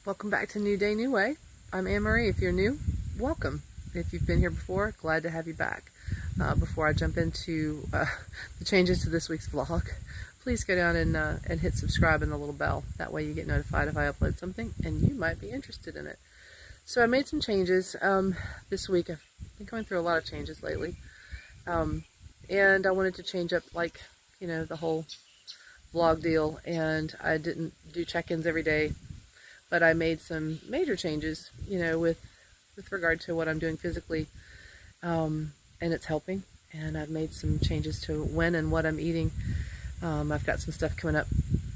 Welcome back to New Day, New Way. I'm Anne-Marie. If you're new, welcome. If you've been here before, glad to have you back. Before I jump into the changes to this week's vlog, please go down and hit subscribe and the little bell. That way you get notified if I upload something and you might be interested in it. So I made some changes this week. I've been going through a lot of changes lately. And I wanted to change up, like, the whole vlog deal, and I didn't do check-ins every day, but I made some major changes, with regard to what I'm doing physically, and it's helping. And I've made some changes to when and what I'm eating. I've got some stuff coming up,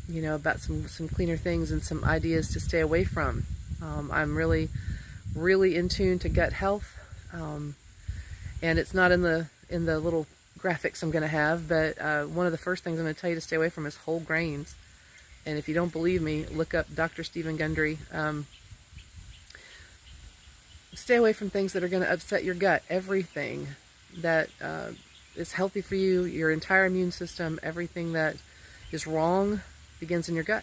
about some cleaner things and some ideas to stay away from. I'm really in tune to gut health, and it's not in the little graphics I'm going to have, but one of the first things I'm going to tell you to stay away from is whole grains. And if you don't believe me, look up Dr. Stephen Gundry. Stay away from things that are going to upset your gut. Everything that is healthy for you, your entire immune system, everything that is wrong begins in your gut.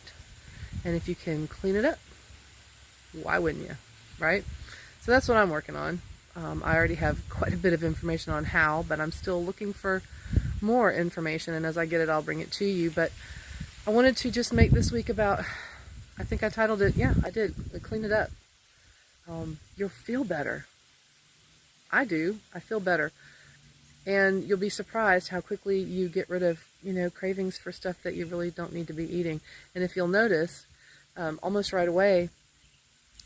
And if you can clean it up, why wouldn't you, right? So that's what I'm working on. I already have quite a bit of information on how, but I'm still looking for more information, and as I get it, I'll bring it to you. But I wanted to just make this week about, I think I titled it, yeah, I did, Clean It Up. You'll feel better. I do. I feel better. And you'll be surprised how quickly you get rid of, cravings for stuff that you really don't need to be eating. And if you'll notice, almost right away,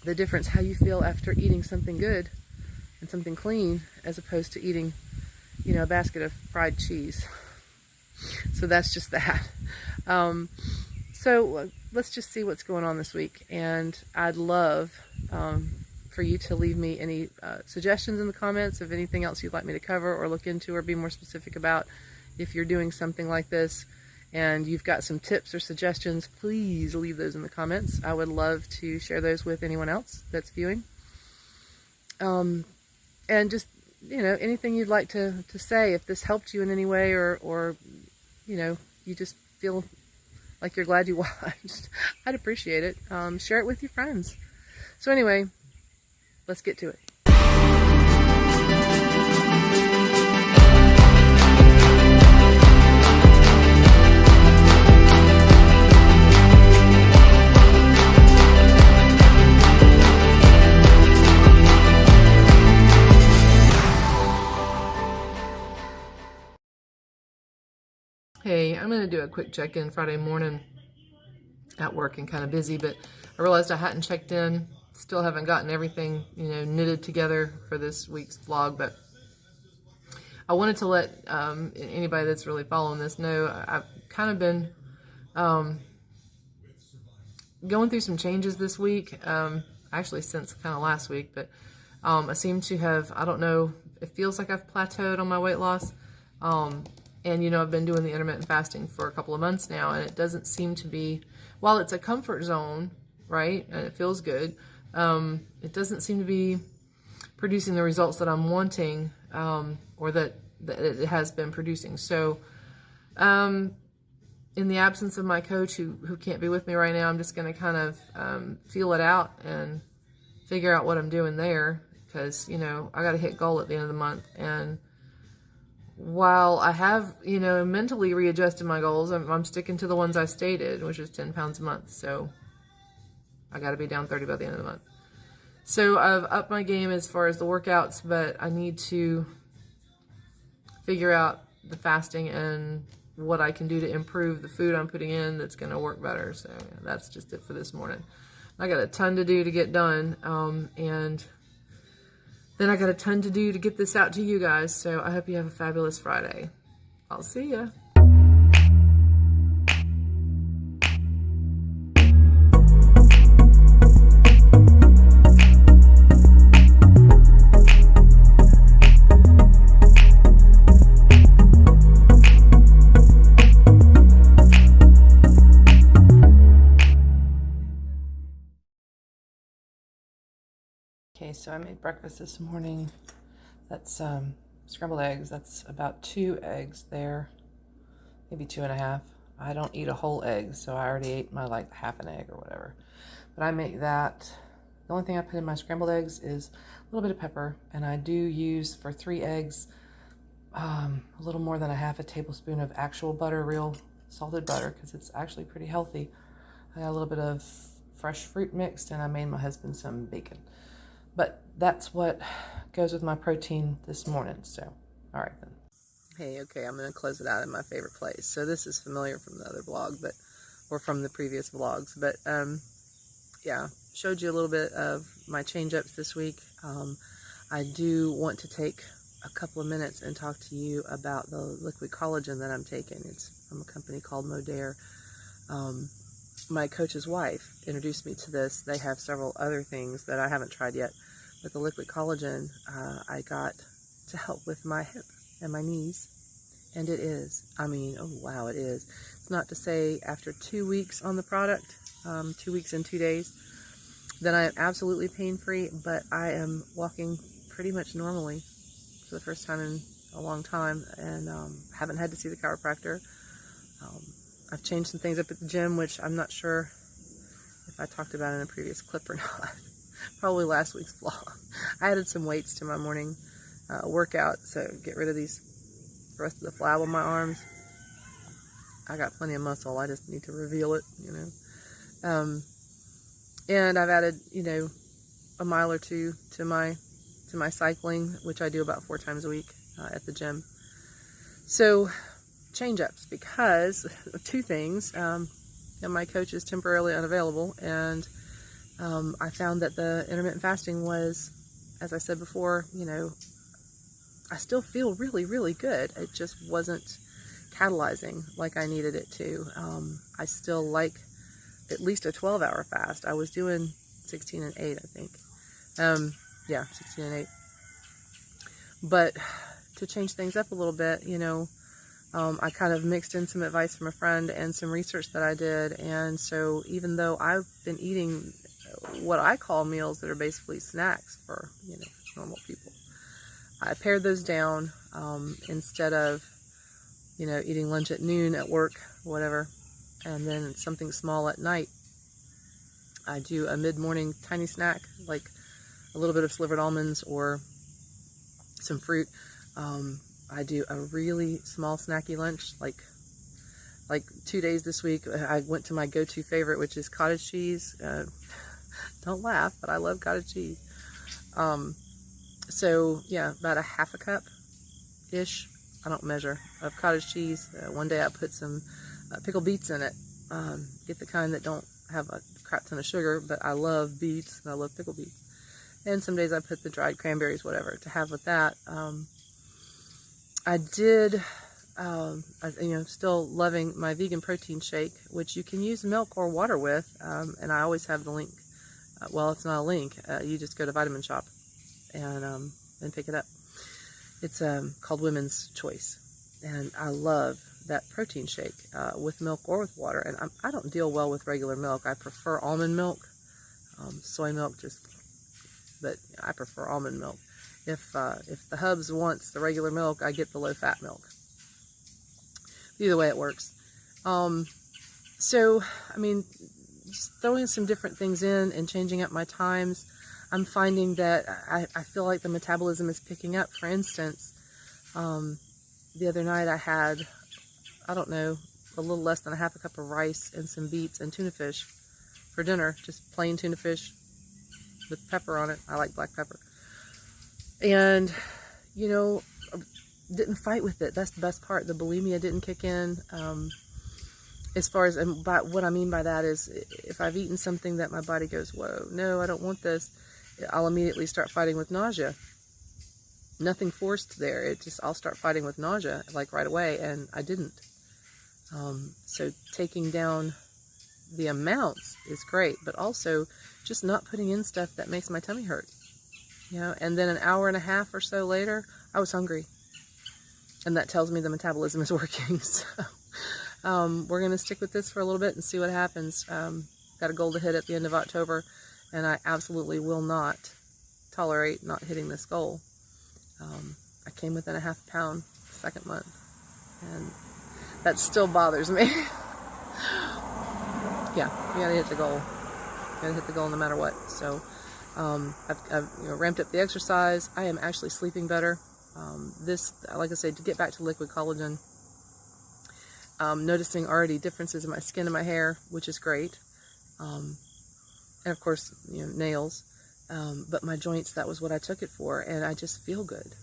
the difference how you feel after eating something good and something clean, as opposed to eating, a basket of fried cheese. So that's just that. So let's just see what's going on this week. And I'd love for you to leave me any suggestions in the comments of anything else you'd like me to cover or look into or be more specific about. If you're doing something like this and you've got some tips or suggestions, please leave those in the comments. I would love to share those with anyone else that's viewing. And just, anything you'd like to say, if this helped you in any way, or you just feel like you're glad you watched, I'd appreciate it. Share it with your friends. So anyway, let's get to it. Hey, I'm going to do a quick check-in Friday morning at work and kind of busy, but I realized I hadn't checked in. Still haven't gotten everything, knitted together for this week's vlog, but I wanted to let anybody that's really following this know I've kind of been going through some changes this week, actually since kind of last week, but I seem to have, I don't know, it feels like I've plateaued on my weight loss. And, I've been doing the intermittent fasting for a couple of months now, and it doesn't seem to be, while it's a comfort zone, right, and it feels good, it doesn't seem to be producing the results that I'm wanting, or that it has been producing. So, in the absence of my coach who can't be with me right now, I'm just going to kind of feel it out and figure out what I'm doing there, because, I got to hit goal at the end of the month. And while I have, mentally readjusted my goals, I'm sticking to the ones I stated, which is 10 pounds a month. So I got to be down 30 by the end of the month. So I've upped my game as far as the workouts, but I need to figure out the fasting and what I can do to improve the food I'm putting in that's going to work better. So yeah, that's just it for this morning. I got a ton to do to get done, and then I got a ton to do to get this out to you guys, so I hope you have a fabulous Friday. I'll see ya. Okay, so I made breakfast this morning. That's scrambled eggs. That's about 2 eggs there, maybe 2.5. I don't eat a whole egg, so I already ate my half an egg or whatever. But I make that, the only thing I put in my scrambled eggs is a little bit of pepper, and I do use for 3 eggs a little more than a half a tablespoon of actual butter, real salted butter, because it's actually pretty healthy. I got a little bit of fresh fruit mixed, and I made my husband some bacon. But that's what goes with my protein this morning. So, all right then. Hey, okay, I'm going to close it out in my favorite place. So this is familiar from the other blog, or from the previous vlogs, but yeah, showed you a little bit of my change-ups this week. I do want to take a couple of minutes and talk to you about the liquid collagen that I'm taking. It's from a company called Modere. My coach's wife introduced me to this. They have several other things that I haven't tried yet, but the liquid collagen I got to help with my hip and my knees, and it is, I mean, oh wow, it is. It's not to say after 2 weeks on the product, 2 weeks and 2 days, that I am absolutely pain-free, but I am walking pretty much normally for the first time in a long time, and haven't had to see the chiropractor. I've changed some things up at the gym, which I'm not sure if I talked about in a previous clip or not. Probably last week's vlog. I added some weights to my morning workout, so get rid of the rest of the flab on my arms. I got plenty of muscle, I just need to reveal it, you know. And I've added, you know, a mile or two to my cycling, which I do about 4 times a week at the gym. So change-ups, because of 2 things. My coach is temporarily unavailable, and I found that the intermittent fasting was, as I said before, you know, I still feel really, really good. It just wasn't catalyzing like I needed it to. I still like at least a 12-hour fast. I was doing 16 and 8, I think. Yeah, 16 and 8. But to change things up a little bit, you know, I kind of mixed in some advice from a friend and some research that I did. And so even though I've been eating what I call meals that are basically snacks for, you know, normal people, I pared those down instead of, you know, eating lunch at noon at work, whatever, and then something small at night. I do a mid-morning tiny snack, like a little bit of slivered almonds or some fruit. I do a really small snacky lunch, like 2 days this week. I went to my go-to favorite, which is cottage cheese. Don't laugh, but I love cottage cheese. So yeah, about a half a cup-ish, I don't measure, of cottage cheese. One day I put some pickled beets in it. Get the kind that don't have a crap ton of sugar, but I love beets, and I love pickled beets. And some days I put the dried cranberries, whatever, to have with that. I did, you know, still loving my vegan protein shake, which you can use milk or water with, and I always have the link. Well, it's not a link. You just go to Vitamin Shop and pick it up. It's called Women's Choice, and I love that protein shake with milk or with water. And I don't deal well with regular milk. I prefer almond milk, soy milk, but I prefer almond milk. If the hubs wants the regular milk, I get the low-fat milk. Either way, it works. So, I mean, just throwing some different things in and changing up my times, I'm finding that I feel like the metabolism is picking up. For instance, the other night I had, I don't know, a little less than a half a cup of rice and some beets and tuna fish for dinner. Just plain tuna fish with pepper on it. I like black pepper. And, you know, didn't fight with it. That's the best part. The bulimia didn't kick in. As far as, and by, what I mean by that is, if I've eaten something that my body goes, whoa, no, I don't want this, I'll immediately start fighting with nausea. Nothing forced there. It just, I'll start fighting with nausea, like right away, and I didn't. So taking down the amounts is great, but also just not putting in stuff that makes my tummy hurt. You know, and then an hour and a half or so later, I was hungry. And that tells me the metabolism is working. So we're going to stick with this for a little bit and see what happens. Got a goal to hit at the end of October, and I absolutely will not tolerate not hitting this goal. I came within a half pound the second month, and that still bothers me. Yeah, we got to hit the goal. Gotta hit the goal no matter what. So I've ramped up the exercise. I am actually sleeping better. This, like I said, to get back to liquid collagen, noticing already differences in my skin and my hair, which is great. And of course, nails. But my joints, that was what I took it for, and I just feel good.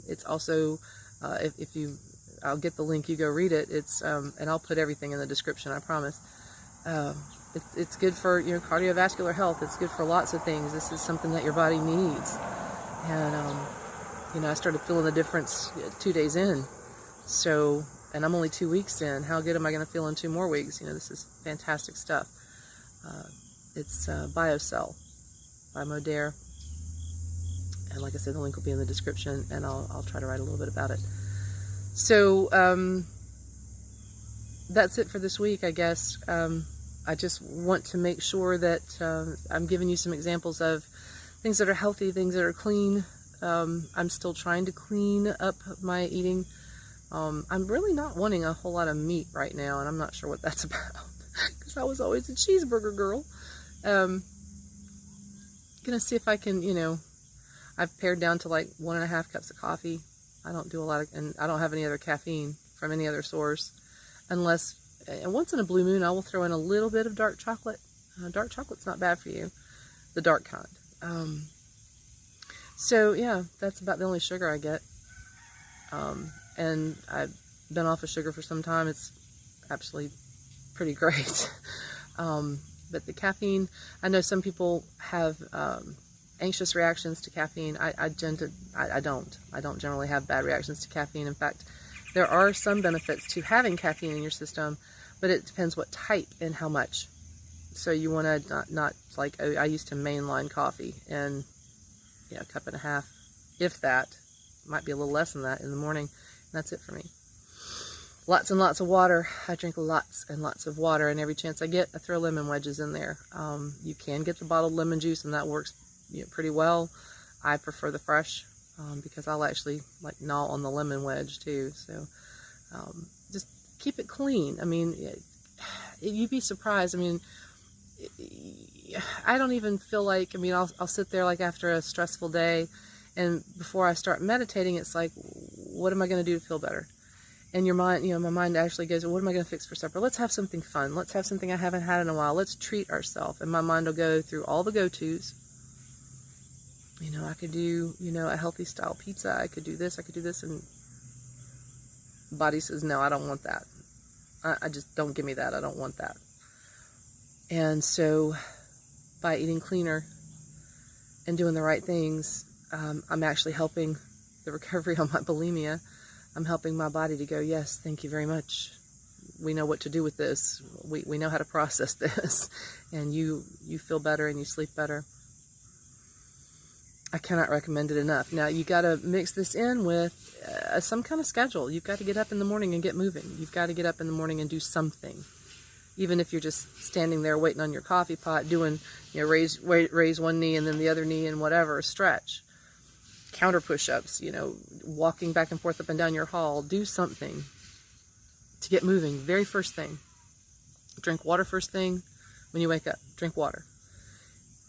It's also, if you, I'll get the link, you go read it. It's, and I'll put everything in the description, I promise. It's good for, cardiovascular health. It's good for lots of things. This is something that your body needs. And, I started feeling the difference 2 days in. So, and I'm only 2 weeks in. How good am I going to feel in 2 more weeks? This is fantastic stuff. It's BioCell by Modere. And like I said, the link will be in the description, and I'll try to write a little bit about it. So, that's it for this week, I guess. I just want to make sure that I'm giving you some examples of things that are healthy, things that are clean. I'm still trying to clean up my eating. I'm really not wanting a whole lot of meat right now, and I'm not sure what that's about, because I was always a cheeseburger girl. Gonna see if I can, I've pared down to like 1.5 cups of coffee. I don't do a lot of, and I don't have any other caffeine from any other source, unless, and once in a blue moon, I will throw in a little bit of dark chocolate. Dark chocolate's not bad for you, the dark kind. So yeah, that's about the only sugar I get. And I've been off of sugar for some time. It's actually pretty great. But the caffeine, I know some people have anxious reactions to caffeine. I don't generally have bad reactions to caffeine. In fact, there are some benefits to having caffeine in your system, but it depends what type and how much. So you want to not like, I used to mainline coffee, and a cup and a half, if that. Might be a little less than that in the morning. And that's it for me. Lots and lots of water. I drink lots and lots of water, and every chance I get, I throw lemon wedges in there. You can get the bottled lemon juice, and that works pretty well. I prefer the fresh, because I'll actually like gnaw on the lemon wedge too. So just keep it clean. I mean, you'd be surprised. I mean, I don't even feel like, I'll sit there like after a stressful day, and before I start meditating, it's like, what am I going to do to feel better? And your mind, my mind actually goes, well, what am I going to fix for supper? Let's have something fun. Let's have something I haven't had in a while. Let's treat ourselves. And my mind will go through all the go-tos. I could do, a healthy style pizza. I could do this. I could do this. And body says, no, I don't want that. I just, don't give me that. I don't want that. And so by eating cleaner and doing the right things, I'm actually helping the recovery on my bulimia. I'm helping my body to go, yes, thank you very much. We know what to do with this. We know how to process this. And you feel better and you sleep better. I cannot recommend it enough. Now, you got to mix this in with some kind of schedule. You've got to get up in the morning and get moving. You've got to get up in the morning and do something. Even if you're just standing there waiting on your coffee pot, doing, raise one knee and then the other knee and whatever, stretch. Counter push-ups, walking back and forth up and down your hall. Do something to get moving. Very first thing. Drink water first thing when you wake up. Drink water.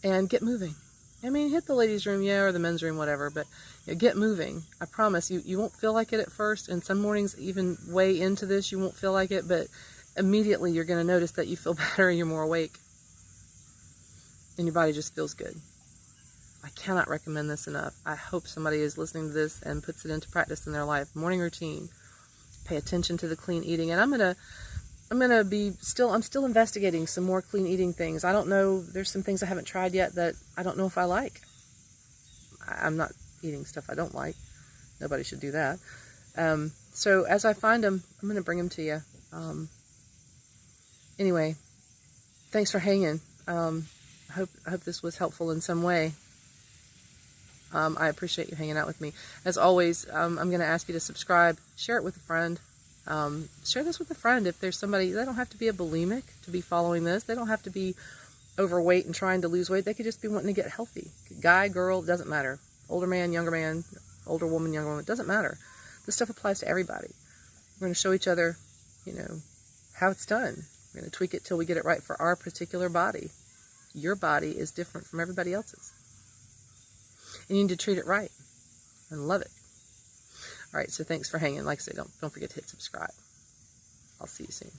And get moving. Hit the ladies' room, or the men's room, whatever, but get moving. I promise you won't feel like it at first, and some mornings, even way into this, you won't feel like it, but immediately you're going to notice that you feel better and you're more awake. And your body just feels good. I cannot recommend this enough. I hope somebody is listening to this and puts it into practice in their life. Morning routine. Pay attention to the clean eating. And I'm still investigating some more clean eating things. I don't know, there's some things I haven't tried yet that I don't know if I like. I'm not eating stuff I don't like. Nobody should do that. So as I find them, I'm going to bring them to you. Anyway, thanks for hanging. I hope this was helpful in some way. I appreciate you hanging out with me. As always, I'm going to ask you to subscribe, share it with a friend. Share this with a friend. If there's somebody, they don't have to be a bulimic to be following this. They don't have to be overweight and trying to lose weight. They could just be wanting to get healthy. Guy, girl, doesn't matter. Older man, older woman, younger woman, doesn't matter. This stuff applies to everybody. We're going to show each other, how it's done. We're going to tweak it till we get it right for our particular body. your body is different from everybody else's. And you need to treat it right and love it. All right, so thanks for hanging. Like I said, don't forget to hit subscribe. I'll see you soon.